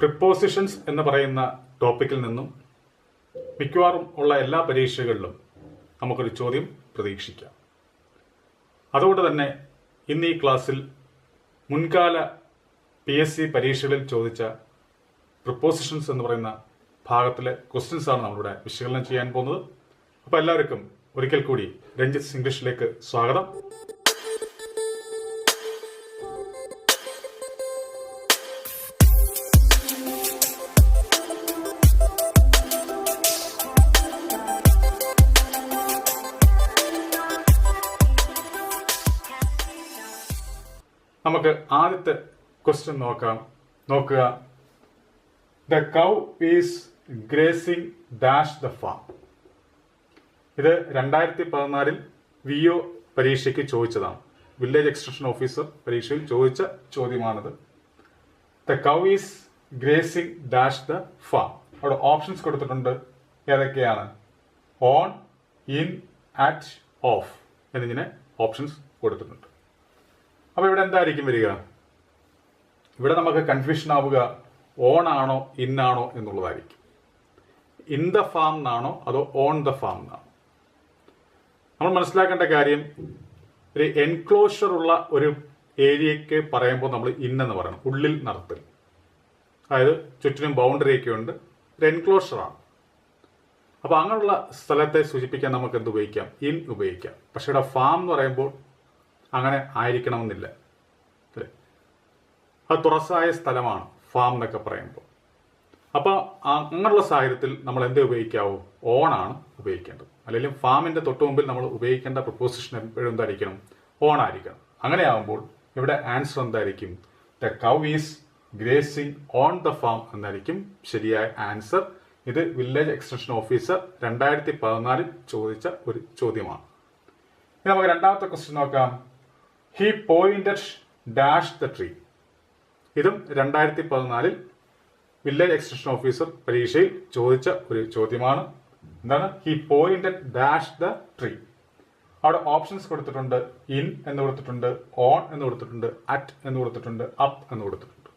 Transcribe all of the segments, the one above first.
Prepositions എന്ന് പറയുന്ന ടോപ്പിക്കിൽ നിന്നും മിക്കവാറും ഉള്ള എല്ലാ പരീക്ഷകളിലും നമുക്കൊരു ചോദ്യം പ്രതീക്ഷിക്കാം. അതുകൊണ്ട് തന്നെ ഇന്ന് ഈ ക്ലാസ്സിൽ മുൻകാല PSC പരീക്ഷകളിൽ ചോദിച്ച പ്രിപ്പോസിഷൻസ് എന്ന് പറയുന്ന ഭാഗത്തിലെ ക്വസ്റ്റ്യൻസ് ആണ് നമ്മളിവിടെ വിശകലനം ചെയ്യാൻ പോകുന്നത്. അപ്പോൾ എല്ലാവർക്കും ഒരിക്കൽ കൂടി രഞ്ജിത്ത് ഇംഗ്ലീഷിലേക്ക് സ്വാഗതം. നമുക്ക് ആദ്യത്തെ ക്വസ്റ്റ്യൻ നോക്കുക. The cow is grazing dash the farm. ഇത് 2014 VO പരീക്ഷയ്ക്ക് ചോദിച്ചതാണ്. വില്ലേജ് എക്സ്റ്റൻഷൻ ഓഫീസർ പരീക്ഷയിൽ ചോദിച്ച ചോദ്യമാണിത്. The cow is grazing dash the farm. അവിടെ ഓപ്ഷൻസ് കൊടുത്തിട്ടുണ്ട്. ഏതൊക്കെയാണ്? ഓൺ, ഇൻ, അറ്റ്, ഓഫ് എന്നിങ്ങനെ ഓപ്ഷൻസ് കൊടുത്തിട്ടുണ്ട്. അപ്പോൾ ഇവിടെ എന്തായിരിക്കും വരിക? ഇവിടെ നമുക്ക് കൺഫ്യൂഷൻ ആവുക ഓൺ ആണോ ഇൻ ആണോ എന്നുള്ളതായിരിക്കും. ഇൻ ദ ഫാം എന്നാണോ അതോ ഓൺ ദ ഫാം എന്നാണോ? നമ്മൾ മനസ്സിലാക്കേണ്ട കാര്യം, ഒരു എൻക്ലോഷർ ഉള്ള ഒരു ഏരിയയ്ക്ക് പറയുമ്പോൾ നമ്മൾ ഇൻ എന്ന് പറയണം. ഉള്ളിൽ നടത്തൽ, അതായത് ചുറ്റിനും ബൗണ്ടറി ഒക്കെ ഉണ്ട്, ഒരു എൻക്ലോഷറാണ്. അപ്പോൾ അങ്ങനെയുള്ള സ്ഥലത്തെ സൂചിപ്പിക്കാൻ നമുക്ക് എന്ത് ഉപയോഗിക്കാം? ഇൻ ഉപയോഗിക്കാം. പക്ഷേ ഇവിടെ ഫാം എന്ന് പറയുമ്പോൾ അങ്ങനെ ആയിരിക്കണമെന്നില്ല. അല്ലേ? അത് തുറസായ സ്ഥലമാണ് ഫാം എന്നൊക്കെ പറയുമ്പോൾ. അപ്പോൾ അങ്ങനെയുള്ള സാഹചര്യത്തിൽ നമ്മൾ എന്ത് ഉപയോഗിക്കാവൂ? ഓൺ ആണ് ഉപയോഗിക്കേണ്ടത്. അല്ലെങ്കിൽ ഫാമിന്റെ തൊട്ട് മുമ്പിൽ നമ്മൾ ഉപയോഗിക്കേണ്ട പ്രപ്പോസിഷൻ എപ്പോഴും എന്തായിരിക്കണം? ഓൺ ആയിരിക്കണം. അങ്ങനെ ആകുമ്പോൾ ഇവിടെ ആൻസർ എന്തായിരിക്കും? The cow is grazing on the farm എന്നായിരിക്കും ശരിയായ ആൻസർ. ഇത് വില്ലേജ് എക്സ്റ്റൻഷൻ ഓഫീസർ 2014 ചോദിച്ച ഒരു ചോദ്യമാണ്. ഇനി നമുക്ക് രണ്ടാമത്തെ ക്വസ്റ്റ്യൻ നോക്കാം. He pointed dash the tree. ഇതും 2014 വില്ലേജ് എക്സ്റ്റൻഷൻ ഓഫീസർ പരീക്ഷയിൽ ചോദിച്ച ഒരു ചോദ്യമാണ്. എന്താണ്? He pointed dash the tree. അവിടെ ഓപ്ഷൻസ് കൊടുത്തിട്ടുണ്ട്. ഇൻ എന്ന് കൊടുത്തിട്ടുണ്ട്, ഓൺ എന്ന് കൊടുത്തിട്ടുണ്ട്, അറ്റ് എന്ന് കൊടുത്തിട്ടുണ്ട്, അപ്പ് എന്ന് കൊടുത്തിട്ടുണ്ട്.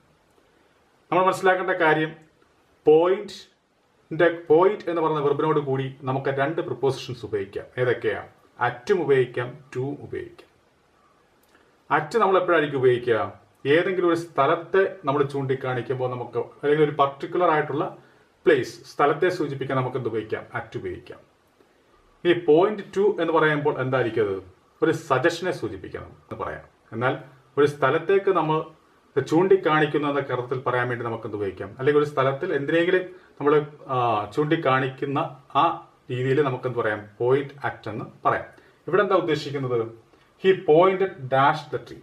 നമ്മൾ മനസ്സിലാക്കേണ്ട കാര്യം, പോയിന്റ് എന്ന് പറയുന്ന വെർബിനോട് കൂടി നമുക്ക് രണ്ട് പ്രിപ്പോസിഷൻസ് ഉപയോഗിക്കാം. ഏതൊക്കെയാണ്? അറ്റും ഉപയോഗിക്കാം, ടൂവും ഉപയോഗിക്കാം. അറ്റ് നമ്മൾ എപ്പോഴായിരിക്കും ഉപയോഗിക്കുക? ഏതെങ്കിലും ഒരു സ്ഥലത്തെ നമ്മൾ ചൂണ്ടിക്കാണിക്കുമ്പോൾ നമുക്ക്, അല്ലെങ്കിൽ ഒരു പർട്ടിക്കുലർ ആയിട്ടുള്ള പ്ലേസ്, സ്ഥലത്തെ സൂചിപ്പിക്കാൻ നമുക്ക് എന്ത് ഉപയോഗിക്കാം? അറ്റ് ഉപയോഗിക്കാം. ഈ പോയിന്റ് 2 എന്ന് പറയുമ്പോൾ എന്തായിരിക്കും? അത് ഒരു സജഷനെ സൂചിപ്പിക്കണം എന്ന് പറയാം. എന്നാൽ ഒരു സ്ഥലത്തേക്ക് നമ്മൾ ചൂണ്ടിക്കാണിക്കുന്നു എന്ന അർത്ഥത്തിൽ പറയാൻ വേണ്ടി നമുക്ക് എന്ത് ഉപയോഗിക്കാം? അല്ലെങ്കിൽ ഒരു സ്ഥലത്തിൽ എന്തിനെങ്കിലും നമ്മൾ ചൂണ്ടിക്കാണിക്കുന്ന ആ രീതിയിൽ നമുക്ക് എന്ത് പറയാം? പോയിന്റ് അറ്റ് എന്ന് പറയാം. ഇവിടെ എന്താ ഉദ്ദേശിക്കുന്നത്? He pointed dash the tree.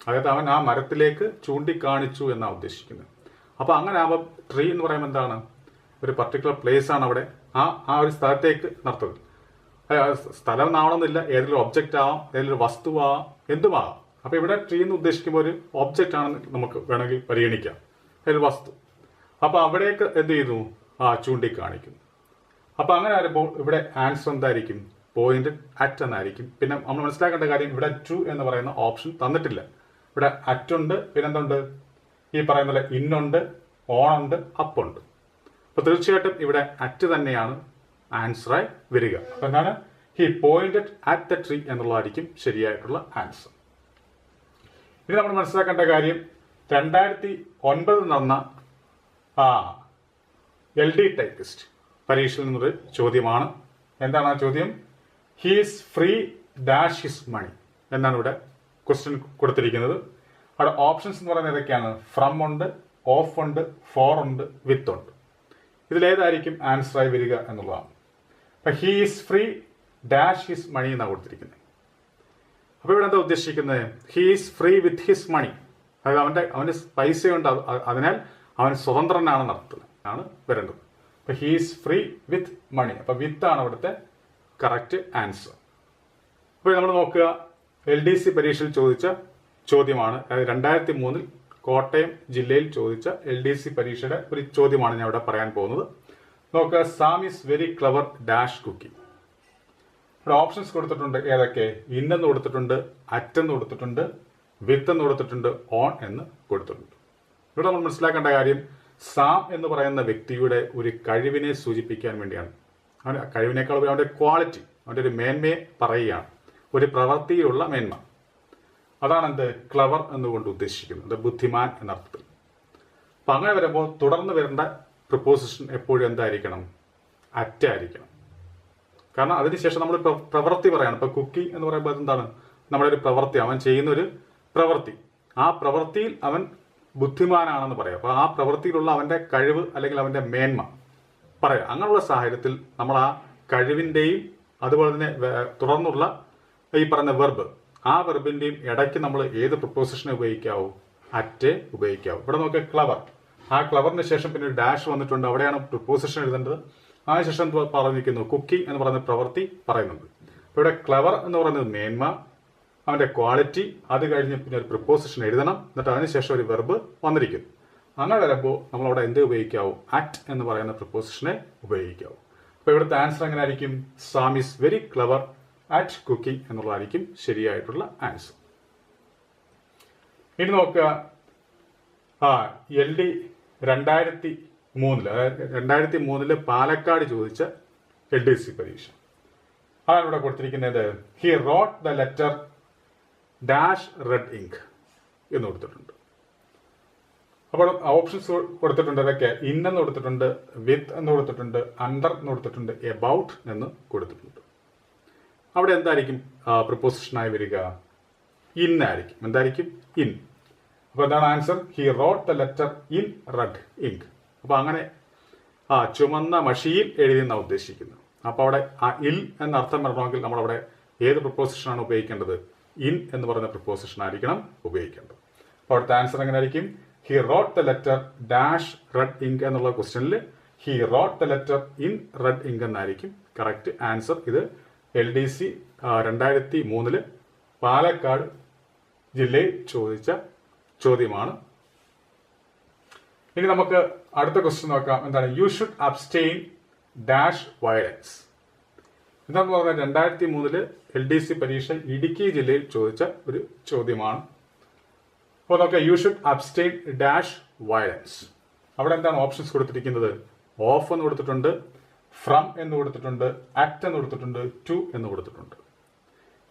അതായത് അവൻ ആ മരത്തിലേക്ക് ചൂണ്ടിക്കാണിച്ചു എന്നാണ് ഉദ്ദേശിക്കുന്നത്. അപ്പോൾ അങ്ങനെ ആവുമ്പോൾ ട്രീ എന്ന് പറയുമ്പോൾ എന്താണ്? ഒരു പർട്ടിക്കുലർ പ്ലേസ് ആണ് അവിടെ. ആ ഒരു സ്ഥലത്തേക്ക് നടത്തുന്നത്. സ്ഥലം ആവണമെന്നില്ല, ഏതെങ്കിലും ഒബ്ജക്റ്റ് ആവാം, ഏതെങ്കിലും വസ്തുവാകാം, എന്തുമാകാം. അപ്പോൾ ഇവിടെ ട്രീ എന്ന് ഉദ്ദേശിക്കുമ്പോൾ ഒരു ഒബ്ജക്റ്റ് ആണെന്ന് നമുക്ക് വേണമെങ്കിൽ പരിഗണിക്കാം, ഒരു വസ്തു. അപ്പോൾ അവിടേക്ക് എന്ത് ചെയ്യുന്നു? ചൂണ്ടിക്കാണിക്കുന്നു. അപ്പോൾ അങ്ങനെ വരുമ്പോൾ ഇവിടെ ആൻസർ എന്തായിരിക്കും? പോയിന്റ് അറ്റ് എന്നായിരിക്കും. പിന്നെ നമ്മൾ മനസ്സിലാക്കേണ്ട കാര്യം, ഇവിടെ ടു എന്ന് പറയുന്ന ഓപ്ഷൻ തന്നിട്ടില്ല. ഇവിടെ അറ്റ് ഉണ്ട്, പിന്നെന്തുണ്ട്? ഈ പറയുന്ന പോലെ ഇന്നുണ്ട്, ഓൺ ഉണ്ട്, അപ്പ് ഉണ്ട്. അപ്പോൾ തീർച്ചയായിട്ടും ഇവിടെ അറ്റ് തന്നെയാണ് ആൻസറായി വരിക. അപ്പോൾ എന്താണ്? He pointed at the tree എന്നുള്ളതായിരിക്കും ശരിയായിട്ടുള്ള ആൻസർ. ഇനി നമ്മൾ മനസ്സിലാക്കേണ്ട കാര്യം, 2009 നടന്ന LD ടൈപ്പിസ്റ്റ് പരീക്ഷയിൽ നിന്നൊരു ചോദ്യമാണ്. എന്താണ് ആ ചോദ്യം? He's free dash his money എന്നാണ് ഇവിടെ ക്വസ്റ്റ്യൻ കൊടുത്തിരിക്കുന്നത്. അവിടെ ഓപ്ഷൻസ് എന്ന് പറയുന്നത് ഏതൊക്കെയാണ്? ഫ്രം ഉണ്ട്, ഓഫ് ഉണ്ട്, ഫോർ ഉണ്ട്, വിത്ത് ഉണ്ട്. ഇതിലേതായിരിക്കും ആൻസറായി വരിക എന്നുള്ളതാണ്. അപ്പൊ he's free dash his money എന്നാണ് കൊടുത്തിരിക്കുന്നത്. അപ്പൊ ഇവിടെ എന്താ ഉദ്ദേശിക്കുന്നത്? He's free with his money. അതായത് അവന് പൈസയുണ്ട്, അതിനാൽ അവൻ സ്വതന്ത്രനാണ് നടത്തുന്നത് ആണ് വരേണ്ടത്. അപ്പൊ ഹീസ് ഫ്രീ വിത്ത് മണി. അപ്പൊ വിത്ത് ആണ് അവിടുത്തെ കറക്റ്റ് ആൻസർ. അപ്പോൾ നമ്മൾ നോക്കുക, LDC പരീക്ഷയിൽ ചോദിച്ച ചോദ്യമാണ്. അതായത് 2003 കോട്ടയം ജില്ലയിൽ ചോദിച്ച LDC പരീക്ഷയുടെ ഒരു ചോദ്യമാണ് ഞാൻ ഇവിടെ പറയാൻ പോകുന്നത്. നോക്കുക, Sam is very clever dash cooking. ഇവിടെ ഓപ്ഷൻസ് കൊടുത്തിട്ടുണ്ട്. ഏതൊക്കെ? ഇന്നെന്ന് കൊടുത്തിട്ടുണ്ട്, അറ്റെന്ന് കൊടുത്തിട്ടുണ്ട്, വിത്ത് എന്ന് കൊടുത്തിട്ടുണ്ട്, ഓൺ എന്ന് കൊടുത്തിട്ടുണ്ട്. ഇവിടെ നമ്മൾ മനസ്സിലാക്കേണ്ട കാര്യം, സാം എന്ന് പറയുന്ന വ്യക്തിയുടെ ഒരു കഴിവിനെ സൂചിപ്പിക്കാൻ വേണ്ടിയാണ്. അവൻ്റെ കഴിവിനേക്കാൾ ഉപരി അവൻ്റെ ക്വാളിറ്റി, അവൻ്റെ ഒരു മേന്മയെ പറയുകയാണ്, ഒരു പ്രവൃത്തിയിലുള്ള മേന്മ. അതാണ് എന്ത് ക്ലവർ എന്നുകൊണ്ട് ഉദ്ദേശിക്കുന്നത്, ബുദ്ധിമാൻ എന്നർത്ഥത്തിൽ. അപ്പം അങ്ങനെ വരുമ്പോൾ തുടർന്ന് വരേണ്ട പ്രിപ്പോസിഷൻ എപ്പോഴും എന്തായിരിക്കണം? അറ്റ് ആയിരിക്കണം. കാരണം അതിനുശേഷം നമ്മൾ പ്രവൃത്തി പറയണം. ഇപ്പൊ കുക്കി എന്ന് പറയുമ്പോൾ എന്താണ്? നമ്മുടെ ഒരു പ്രവൃത്തി, അവൻ ചെയ്യുന്ന ഒരു പ്രവൃത്തി, ആ പ്രവൃത്തിയിൽ അവൻ ബുദ്ധിമാനാണെന്ന് പറയാം. അപ്പൊ ആ പ്രവൃത്തിയിലുള്ള അവന്റെ കഴിവ് അല്ലെങ്കിൽ അവന്റെ മേന്മ പറയാം. അങ്ങനെയുള്ള സാഹചര്യത്തിൽ നമ്മൾ ആ കഴിവിന്റെയും അതുപോലെ തന്നെ തുടർന്നുള്ള ഈ പറയുന്ന വെർബ്, ആ വെർബിന്റെയും ഇടയ്ക്ക് നമ്മൾ ഏത് പ്രിപ്പോസിഷനെ ഉപയോഗിക്കാവൂ? അറ്റ് ഉപയോഗിക്കാവൂ. ഇവിടെ നോക്കുക, ക്ലവർ. ആ ക്ലവറിന് ശേഷം പിന്നെ ഒരു ഡാഷ് വന്നിട്ടുണ്ട്, അവിടെയാണ് പ്രിപ്പോസിഷൻ എഴുതേണ്ടത്. അതിനുശേഷം പറഞ്ഞിരിക്കുന്നു കുക്കി എന്ന് പറയുന്ന പ്രവൃത്തി പറയുന്നുണ്ട്. അപ്പൊ ഇവിടെ ക്ലവർ എന്ന് പറയുന്നത് മേന്മ, അവന്റെ ക്വാളിറ്റി, അത് കഴിഞ്ഞ് പിന്നെ ഒരു പ്രിപ്പോസിഷൻ എഴുതണം, എന്നിട്ട് അതിനുശേഷം ഒരു വെർബ് വന്നിരിക്കുന്നു. അങ്ങനെ വരുമ്പോൾ നമ്മളവിടെ എന്ത് ഉപയോഗിക്കാവൂ? അറ്റ് എന്ന് പറയുന്ന പ്രിപ്പോസിഷനെ ഉപയോഗിക്കാവൂ. അപ്പൊ ഇവിടുത്തെ ആൻസർ എങ്ങനെ ആയിരിക്കും? Sam is very clever at cooking എന്നുള്ളതായിരിക്കും ശരിയായിട്ടുള്ള ആൻസർ. ഇനി നോക്കുക, LD 2003, അതായത് 2003 പാലക്കാട് ചോദിച്ച LDC പരീക്ഷ. അതാണ് ഇവിടെ കൊടുത്തിരിക്കുന്നത്. He wrote the letter dash red ink എന്ന് കൊടുത്തിട്ടുണ്ട്. അപ്പോൾ ഓപ്ഷൻസ് കൊടുത്തിട്ടുണ്ട്. അതൊക്കെ ഇൻ എന്ന് കൊടുത്തിട്ടുണ്ട്, വിത്ത് എന്ന് കൊടുത്തിട്ടുണ്ട്, അണ്ടർ എന്ന് കൊടുത്തിട്ടുണ്ട്, എബൌട്ട് എന്ന് കൊടുത്തിട്ടുണ്ട്. അവിടെ എന്തായിരിക്കും പ്രിപ്പോസിഷനായി വരിക? ഇൻ ആയിരിക്കും. എന്തായിരിക്കും? ഇൻ. അപ്പൊ എന്താണ് answer? He wrote the letter in red ink. അപ്പൊ അങ്ങനെ ചുമന്ന മഷിയിൽ എഴുതിയെന്നാണ് ഉദ്ദേശിക്കുന്നത്. അപ്പൊ അവിടെ ഇൽ എന്ന അർത്ഥം വരണമെങ്കിൽ നമ്മളവിടെ ഏത് പ്രിപ്പോസിഷനാണ് ഉപയോഗിക്കേണ്ടത്? ഇൻ എന്ന് പറയുന്ന പ്രിപ്പോസിഷൻ ആയിരിക്കണം ഉപയോഗിക്കേണ്ടത്. അപ്പോൾ അവിടുത്തെ ആൻസർ എങ്ങനെ ആയിരിക്കും? He wrote the letter dash red ink എന്നുള്ള ക്വസ്റ്റ്യനിൽ he wrote the letter in red ink എന്നായിരിക്കും കറക്റ്റ് ആൻസർ. ഇത് LDC 2003 പാലക്കാട് ജില്ലയിൽ ചോദിച്ച ചോദ്യമാണ്. ഇനി നമുക്ക് അടുത്ത ക്വസ്റ്റ്യൻ നോക്കാം. എന്താണ്? You should abstain dash violence. എന്താന്ന് പറഞ്ഞാൽ 2003 LDC പരീക്ഷ ഇടുക്കി ജില്ലയിൽ ചോദിച്ച ഒരു ചോദ്യമാണ്. അപ്പോൾ നോക്കാം, U should abstain dash violence. അവിടെ എന്താണ് ഓപ്ഷൻസ് കൊടുത്തിരിക്കുന്നത്? ഓഫ് എന്ന് കൊടുത്തിട്ടുണ്ട്, ഫ്രം എന്ന് കൊടുത്തിട്ടുണ്ട്, അറ്റ് എന്ന് കൊടുത്തിട്ടുണ്ട്, ടു എന്ന് കൊടുത്തിട്ടുണ്ട്.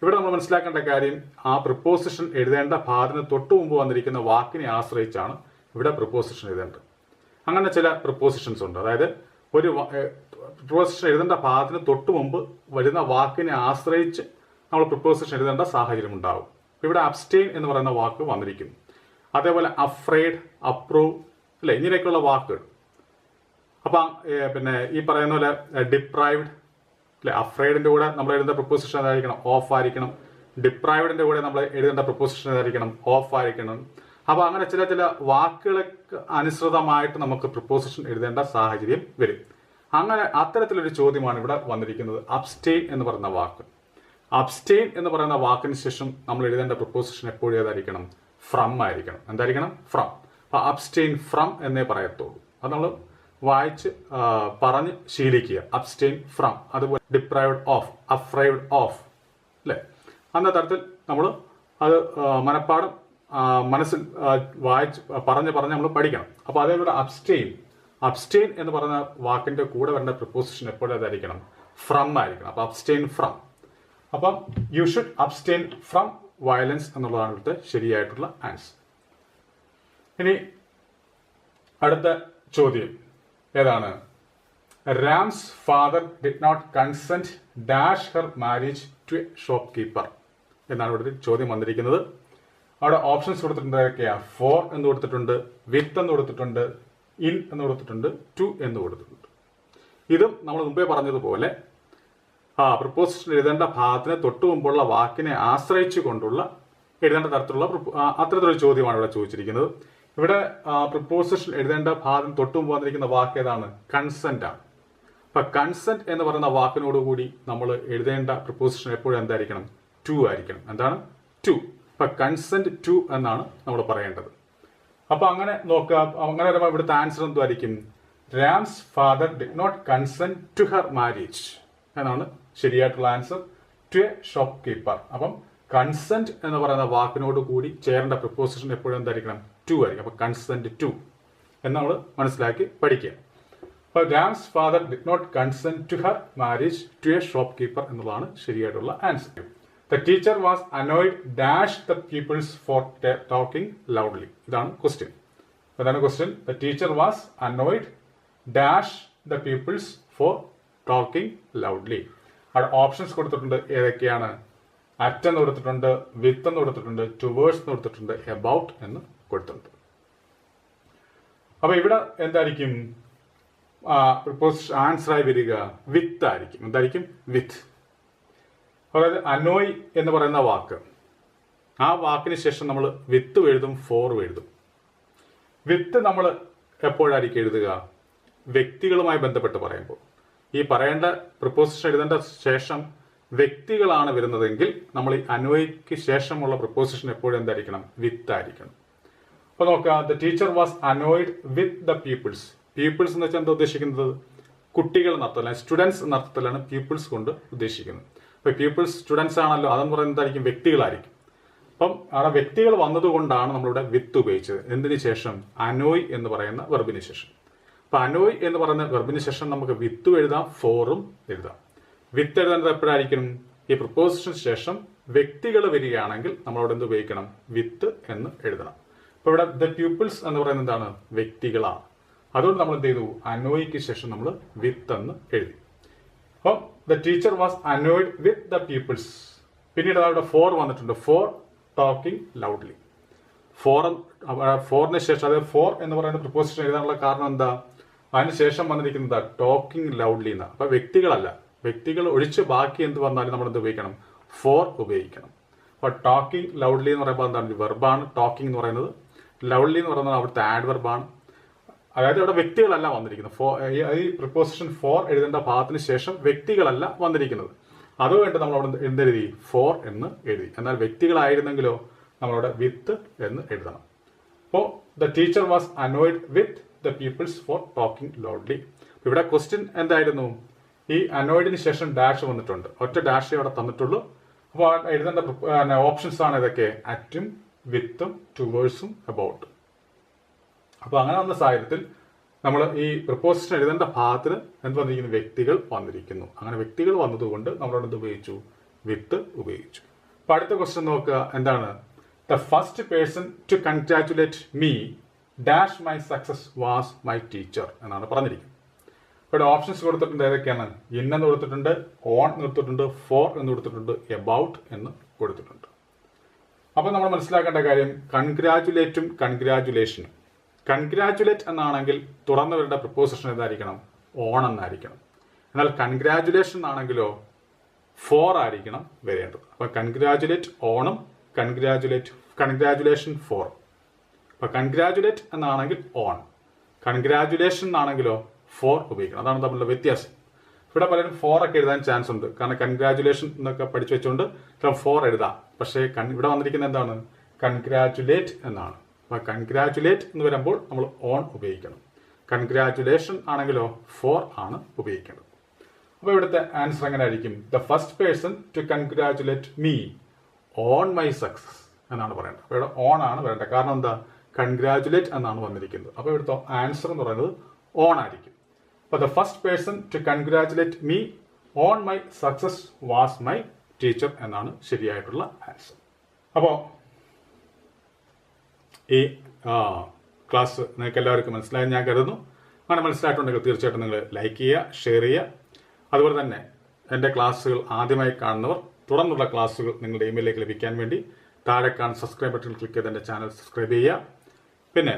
ഇവിടെ നമ്മൾ മനസ്സിലാക്കേണ്ട കാര്യം, ആ പ്രിപ്പോസിഷൻ എഴുതേണ്ട ഭാഗത്തിന് തൊട്ടു മുമ്പ് വന്നിരിക്കുന്ന വാക്കിനെ ആശ്രയിച്ചാണ് ഇവിടെ പ്രിപ്പോസിഷൻ എഴുതേണ്ടത്. അങ്ങനെ ചില പ്രിപ്പോസിഷൻസ് ഉണ്ട്. അതായത് ഒരു പ്രിപ്പോസിഷൻ എഴുതേണ്ട ഭാഗത്തിന് തൊട്ടു മുമ്പ് വരുന്ന വാക്കിനെ ആശ്രയിച്ച് നമ്മൾ പ്രിപ്പോസിഷൻ എഴുതേണ്ട സാഹചര്യം ഉണ്ടാവും. ഇവിടെ അബ്സ്റ്റെയിൻ എന്ന് പറയുന്ന വാക്ക് വന്നിരിക്കുന്നു. അതേപോലെ അഫ്രൈഡ്, അപ്രൂവ്, അല്ലെ, ഇങ്ങനെയൊക്കെയുള്ള വാക്കുകൾ. അപ്പൊ പിന്നെ ഈ പറയുന്ന പോലെ ഡിപ്രൈവ്ഡ്, അല്ലെ, അഫ്രൈഡിന്റെ കൂടെ നമ്മൾ എഴുതേണ്ട പ്രിപ്പോസിഷൻ ഏതായിരിക്കണം? ഓഫ് ആയിരിക്കണം. ഡിപ്രൈവ്ഡിന്റെ കൂടെ നമ്മൾ എഴുതേണ്ട പ്രിപ്പോസിഷൻ ഏതായിരിക്കണം? ഓഫ് ആയിരിക്കണം. അപ്പൊ അങ്ങനെ ചില ചില വാക്കുകൾക്ക് അനുസൃതമായിട്ട് നമുക്ക് പ്രിപ്പോസിഷൻ എഴുതേണ്ട സാഹചര്യം വരും. അങ്ങനെ അത്തരത്തിലൊരു ചോദ്യമാണ് ഇവിടെ വന്നിരിക്കുന്നത്. അബ്സ്റ്റെയിൻ എന്ന് പറയുന്ന വാക്ക്. അബ്സ്റ്റെയിൻ എന്ന് പറയുന്ന വാക്കിന് ശേഷം നമ്മൾ എഴുതേണ്ട പ്രിപ്പോസിഷൻ എപ്പോഴും ഏതായിരിക്കണം? ഫ്രം ആയിരിക്കണം. എന്തായിരിക്കണം? ഫ്രം. അപ്പൊ അബ്സ്റ്റെയിൻ ഫ്രം എന്നേ പറയത്തുള്ളൂ. അത് നമ്മൾ വായിച്ച് പറഞ്ഞ് ശീലിക്കുക. Abstain from. അതുപോലെ ഡിപ്രൈവ്ഡ് ഓഫ്, അഫ്രൈവ്ഡ് ഓഫ്, അല്ലെ, അന്ന തരത്തിൽ നമ്മൾ അത് മനപ്പാടം മനസ്സിൽ വായിച്ച് പറഞ്ഞ് നമ്മൾ പഠിക്കണം. അപ്പൊ അതേപോലെ അബ്സ്റ്റെയിൻ, അബ്സ്റ്റെയിൻ എന്ന് പറയുന്ന വാക്കിന്റെ കൂടെ വരേണ്ട പ്രിപ്പോസിഷൻ എപ്പോഴും ഏതായിരിക്കണം? ഫ്രം ആയിരിക്കണം. അപ്പൊ അബ്സ്റ്റെയിൻ ഫ്രം. അപ്പം you should abstain from violence എന്നുള്ളതാണ് ഇവിടുത്തെ ശരിയായിട്ടുള്ള ആൻസർ. ഇനി അടുത്ത ചോദ്യം ഏതാണ്? Ram's father did not consent dash her marriage to a shopkeeper എന്നാണ് ഇവിടെ ചോദ്യം വന്നിരിക്കുന്നത്. അവിടെ ഓപ്ഷൻസ് കൊടുത്തിട്ടുണ്ട്. ഏതൊക്കെയാ? ഫോർ എന്ന് കൊടുത്തിട്ടുണ്ട്, വിത്ത് എന്ന് കൊടുത്തിട്ടുണ്ട്, ഇൻ എന്ന് കൊടുത്തിട്ടുണ്ട്, ടു എന്ന് കൊടുത്തിട്ടുണ്ട്. ഇതും നമ്മൾ മുമ്പേ പറഞ്ഞതുപോലെ പ്രിപ്പോസിഷൻ എഴുതേണ്ട ഭാഗത്തിന് തൊട്ടു മുമ്പുള്ള വാക്കിനെ ആശ്രയിച്ചു കൊണ്ടുള്ള എഴുതേണ്ട തരത്തിലുള്ള അത്തരത്തിലൊരു ചോദ്യമാണ് ഇവിടെ ചോദിച്ചിരിക്കുന്നത്. ഇവിടെ പ്രിപ്പോസിഷൻ എഴുതേണ്ട ഭാഗത്തിന് തൊട്ടു മുമ്പ് വന്നിരിക്കുന്ന വാക്ക് ഏതാണ്? കൺസെന്റ് ആണ്. അപ്പൊ കൺസെന്റ് എന്ന് പറയുന്ന വാക്കിനോടുകൂടി നമ്മൾ എഴുതേണ്ട പ്രിപ്പോസിഷൻ എപ്പോഴും എന്തായിരിക്കണം? ടു ആയിരിക്കണം. എന്താണ്? ടു. അപ്പൊ കൺസെന്റ് ടു എന്നാണ് നമ്മൾ പറയേണ്ടത്. അപ്പൊ അങ്ങനെ നോക്കുക. അങ്ങനെ വരുമ്പോൾ ഇവിടുത്തെ ആൻസർ എന്തായിരിക്കും? Ram's father did not consent to her marriage എന്നാണ് ശരിയായിട്ടുള്ള answer. To a shopkeeper. അപ്പം കൺസെന്റ് എന്ന് പറയുന്ന വാക്കിനോട് കൂടി ചേരേണ്ട പ്രിപ്പോസിഷൻ എപ്പോഴും എന്തായിരിക്കണം? ടു ആയിരിക്കും. അപ്പൊ കൺസെന്റ് ടു. എന്ന് നമ്മൾ മനസ്സിലാക്കി പഠിക്കുക. അപ്പോൾ Ram's father did not consent to her marriage to a shopkeeper എന്നുള്ളതാണ് ശരിയായിട്ടുള്ള answer. The teacher was annoyed dash the peoples for talking loudly. ഇതാണ് ക്വസ്റ്റ്യൻ. അതാണ് question. The teacher was annoyed dash the peoples for talking loudly. അവിടെ options കൊടുത്തിട്ടുണ്ട്. ഏതൊക്കെയാണ്? At എന്ന് കൊടുത്തിട്ടുണ്ട്, വിത്ത് എന്ന് കൊടുത്തിട്ടുണ്ട്, ടുവേഴ്സ് എന്ന് കൊടുത്തിട്ടുണ്ട്, എബൌട്ട് എന്ന് കൊടുത്തിട്ടുണ്ട്. അപ്പൊ ഇവിടെ എന്തായിരിക്കും ആൻസറായി വരിക? വിത്ത് ആയിരിക്കും. എന്തായിരിക്കും? വിത്ത്. അതായത് അനോയ് എന്ന് പറയുന്ന വാക്ക്, ആ വാക്കിന് ശേഷം നമ്മൾ വിത്ത് എഴുതും, ഫോർ എഴുതും. വിത്ത് നമ്മൾ എപ്പോഴായിരിക്കും എഴുതുക? വ്യക്തികളുമായി ബന്ധപ്പെട്ട് പറയുമ്പോൾ. ഈ പറയേണ്ട പ്രിപ്പോസിഷൻ എഴുതേണ്ട ശേഷം വ്യക്തികളാണ് വരുന്നതെങ്കിൽ നമ്മൾ ഈ അനോയ്ക്ക് ശേഷമുള്ള പ്രിപ്പോസിഷൻ എപ്പോഴും എന്തായിരിക്കണം? വിത്ത് ആയിരിക്കണം. അപ്പൊ നോക്കുക, the teacher was annoyed with the peoples. Peoples എന്ന് വെച്ചാൽ എന്താ ഉദ്ദേശിക്കുന്നത്? കുട്ടികൾ എന്നർത്ഥത്തിലാണ്, സ്റ്റുഡൻസ് എന്നർത്ഥത്തിലാണ് പീപ്പിൾസ് കൊണ്ട് ഉദ്ദേശിക്കുന്നത്. അപ്പൊ പീപ്പിൾസ് സ്റ്റുഡൻസ് ആണല്ലോ, അതെന്ന് പറയുന്നത് എന്തായിരിക്കും? വ്യക്തികളായിരിക്കും. അപ്പം അവിടെ വ്യക്തികൾ വന്നതുകൊണ്ടാണ് നമ്മളിവിടെ വിത്ത് ഉപയോഗിച്ചത്. എന്തിനു ശേഷം? അനോയ് എന്ന് പറയുന്ന വെർബിന് ശേഷം. അപ്പൊ അനോയ് എന്ന് പറയുന്ന വെർബിന് ശേഷം നമുക്ക് വിത്ത് എഴുതാം, ഫോറും എഴുതാം. വിത്ത് എഴുതേണ്ടത് എപ്പോഴായിരിക്കണം? ഈ പ്രിപ്പോസിഷന് ശേഷം വ്യക്തികൾ വരികയാണെങ്കിൽ നമ്മളവിടെ എന്ത് ഉപയോഗിക്കണം? വിത്ത് എന്ന് എഴുതണം. അപ്പൊ ഇവിടെ ദ പീപ്പിൾസ് എന്ന് പറയുന്നത് എന്താണ്? വ്യക്തികളാണ്. അതുകൊണ്ട് നമ്മൾ എന്ത് ചെയ്തു? അനോയ്ക്ക് ശേഷം നമ്മൾ വിത്ത് എന്ന് എഴുതി. അപ്പം the teacher was annoyed with the peoples. പിന്നീട് അവിടെ ഫോർ വന്നിട്ടുണ്ട്, ഫോർ ടോക്കിംഗ് ലൗഡ്ലി. ഫോറിന് ശേഷം, അതായത് ഫോർ എന്ന് പറയുന്ന പ്രിപ്പോസിഷൻ എഴുതാനുള്ള കാരണം എന്താ? അതിനുശേഷം വന്നിരിക്കുന്നത് ടോക്കിംഗ് ലൗഡ്ലി എന്നാണ്. അപ്പൊ വ്യക്തികളല്ല, വ്യക്തികൾ ഒഴിച്ച് ബാക്കി എന്ത് വന്നാലും നമ്മൾ എന്ത് ഉപയോഗിക്കണം? ഫോർ ഉപയോഗിക്കണം. അപ്പൊ ടോക്കിംഗ് ലൗഡ്ലി എന്ന് പറയുമ്പോൾ എന്താണ്? വെർബാണ് ടോക്കിംഗ് എന്ന് പറയുന്നത്. ലൗഡ്ലി എന്ന് പറയുന്നത് അവിടുത്തെ ആഡ്വർബാണ്. അതായത് ഇവിടെ വ്യക്തികളല്ല വന്നിരിക്കുന്നത്. ഈ പ്രിപ്പോസിഷൻ ഫോർ എഴുതേണ്ട ഭാഗത്തിന് ശേഷം വ്യക്തികളല്ല വന്നിരിക്കുന്നത്. അതുകൊണ്ട് നമ്മൾ അവിടെ എന്തെഴുതി? ഫോർ എന്ന് എഴുതി. എന്നാൽ വ്യക്തികളായിരുന്നെങ്കിലോ നമ്മളവിടെ വിത്ത് എന്ന് എഴുതണം. അപ്പോൾ the teacher was annoyed with the peoples for talking loudly. ഇവിടെ ക്വസ്റ്റ്യൻ എന്തായിരുന്നു? ഈ അനോയ്ഡിന് ശേഷം ഡാഷ് വന്നിട്ടുണ്ട്, ഒറ്റ ഡാഷേ അവിടെ തന്നിട്ടുള്ളൂ. അപ്പോൾ എഴുതേണ്ട ഓപ്ഷൻസ് ആണ് ഇതൊക്കെ: അറ്റും, വിത്തും, ടുവേഴ്സും, അബൌട്ടും. അപ്പൊ അങ്ങനെ വന്ന സാഹചര്യത്തിൽ നമ്മൾ ഈ പ്രിപ്പോസിഷൻ എഴുതേണ്ട ഭാഗത്തിന് എന്ത് വന്നിരിക്കുന്നു? വ്യക്തികൾ വന്നിരിക്കുന്നു. അങ്ങനെ വ്യക്തികൾ വന്നതുകൊണ്ട് നമ്മളോട് എന്ത് ഉപയോഗിച്ചു? വിത്ത് ഉപയോഗിച്ചു. അപ്പൊ അടുത്ത ക്വസ്റ്റ്യൻ നോക്കുക. എന്താണ്? The first person to congratulate me dash my success was my teacher എന്നാണ് പറഞ്ഞിരിക്കുന്നത്. ഇവിടെ ഓപ്ഷൻസ് കൊടുത്തിട്ടുണ്ട്. ഏതൊക്കെയാണ്? ഇൻ എന്ന് കൊടുത്തിട്ടുണ്ട്, ഓൺ എന്ന് കൊടുത്തിട്ടുണ്ട്, ഫോർ എന്ന് കൊടുത്തിട്ടുണ്ട്, എബൌട്ട് എന്ന് കൊടുത്തിട്ടുണ്ട്. അപ്പൊ നമ്മൾ മനസ്സിലാക്കേണ്ട കാര്യം കൺഗ്രാറ്റുലേറ്റും കൺഗ്രാറ്റുലേഷനും. കൺഗ്രാറ്റുലേറ്റ് എന്നാണെങ്കിൽ തുറന്നു വരേണ്ട പ്രിപ്പോസിഷൻ എന്തായിരിക്കണം? ഓൺ എന്നായിരിക്കണം. എന്നാൽ കൺഗ്രാറ്റുലേഷൻ ആണെങ്കിലോ ഫോർ ആയിരിക്കണം വരേണ്ടത്. അപ്പൊ കൺഗ്രാറ്റുലേറ്റ് ഓണും കൺഗ്രാറ്റുലേഷൻ ഫോർ. അപ്പൊ കൺഗ്രാറ്റുലേറ്റ് എന്നാണെങ്കിൽ ഓൺ, കൺഗ്രാറ്റുലേഷൻ എന്നാണെങ്കിലോ ഫോർ ഉപയോഗിക്കണം. അതാണ് തമ്മിലുള്ള വ്യത്യാസം. ഇവിടെ പലരും ഫോർ ഒക്കെ എഴുതാൻ ചാൻസ് ഉണ്ട്. കാരണം കൺഗ്രാറ്റുലേഷൻ എന്നൊക്കെ പഠിച്ചു വെച്ചുകൊണ്ട് ഫോർ എഴുതാം. പക്ഷേ ഇവിടെ വന്നിരിക്കുന്നത് എന്താണ്? കൺഗ്രാറ്റുലേറ്റ് എന്നാണ്. അപ്പൊ കൺഗ്രാറ്റുലേറ്റ് എന്ന് വരുമ്പോൾ നമ്മൾ ഓൺ ഉപയോഗിക്കണം. കൺഗ്രാറ്റുലേഷൻ ആണെങ്കിലോ ഫോർ ആണ് ഉപയോഗിക്കേണ്ടത്. അപ്പൊ ഇവിടുത്തെ ആൻസർ എങ്ങനെ ആയിരിക്കും? The first person to congratulate me on my success എന്നാണ് പറയേണ്ടത്. അപ്പൊ ഇവിടെ ഓൺ ആണ് വരേണ്ടത്. കാരണം എന്താ? കൺഗ്രാറ്റുലേറ്റ് എന്നാണ് വന്നിരിക്കുന്നത്. അപ്പൊ ഇവിടുത്തെ ആൻസർ എന്ന് പറയുന്നത് ഓൺ ആയിരിക്കും. അപ്പൊ the first person to congratulate me on my success was my teacher എന്നാണ് ശരിയായിട്ടുള്ള ആൻസർ. അപ്പോൾ ഈ ക്ലാസ് നിങ്ങൾക്ക് എല്ലാവർക്കും മനസ്സിലായി ഞാൻ കരുതുന്നു. അങ്ങനെ മനസ്സിലായിട്ടുണ്ടെങ്കിൽ തീർച്ചയായിട്ടും നിങ്ങൾ ലൈക്ക് ചെയ്യുക, ഷെയർ ചെയ്യുക. അതുപോലെ തന്നെ എൻ്റെ ക്ലാസ്സുകൾ ആദ്യമായി കാണുന്നവർ തുടർന്നുള്ള ക്ലാസ്സുകൾ നിങ്ങളുടെ ഇമെയിലേക്ക് ലഭിക്കാൻ വേണ്ടി താഴെ കാണുന്ന സബ്സ്ക്രൈബ് ബട്ടൺ ക്ലിക്ക് ചെയ്ത് എൻ്റെ ചാനൽ സബ്സ്ക്രൈബ് ചെയ്യുക. പിന്നെ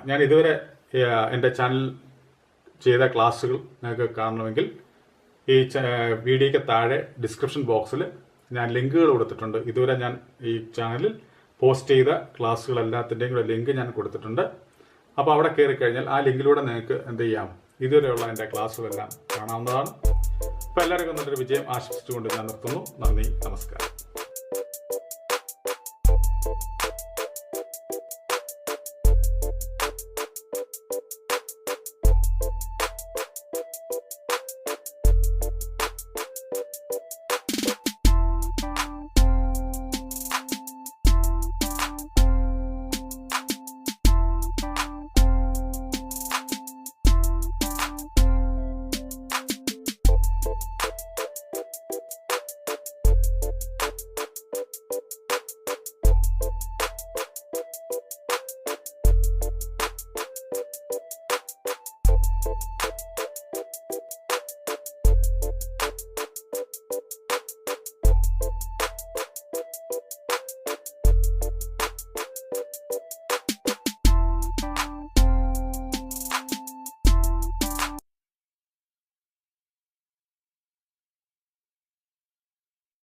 ഞാൻ ഇതുവരെ എൻ്റെ ചാനൽ ചെയ്ത ക്ലാസ്സുകൾ നിങ്ങൾക്ക് കാണണമെങ്കിൽ ഈ വീഡിയോയ്ക്ക് താഴെ ഡിസ്ക്രിപ്ഷൻ ബോക്സിൽ ഞാൻ ലിങ്കുകൾ കൊടുത്തിട്ടുണ്ട്. ഇതുവരെ ഞാൻ ഈ ചാനലിൽ പോസ്റ്റ് ചെയ്ത ക്ലാസ്സുകൾ എല്ലാത്തിൻ്റെയും കൂടെ ലിങ്ക് ഞാൻ കൊടുത്തിട്ടുണ്ട്. അപ്പോൾ അവിടെ കയറി കഴിഞ്ഞാൽ ആ ലിങ്കിലൂടെ നിങ്ങൾക്ക് എന്ത് ചെയ്യാം? ഇതുവരെയുള്ള എൻ്റെ ക്ലാസ്സുകളെല്ലാം കാണാവുന്നതാണ്. അപ്പോൾ എല്ലാവർക്കും നല്ലൊരു വിജയം ആശംസിച്ചുകൊണ്ട് ഞാൻ നിർത്തുന്നു. നന്ദി, നമസ്കാരം.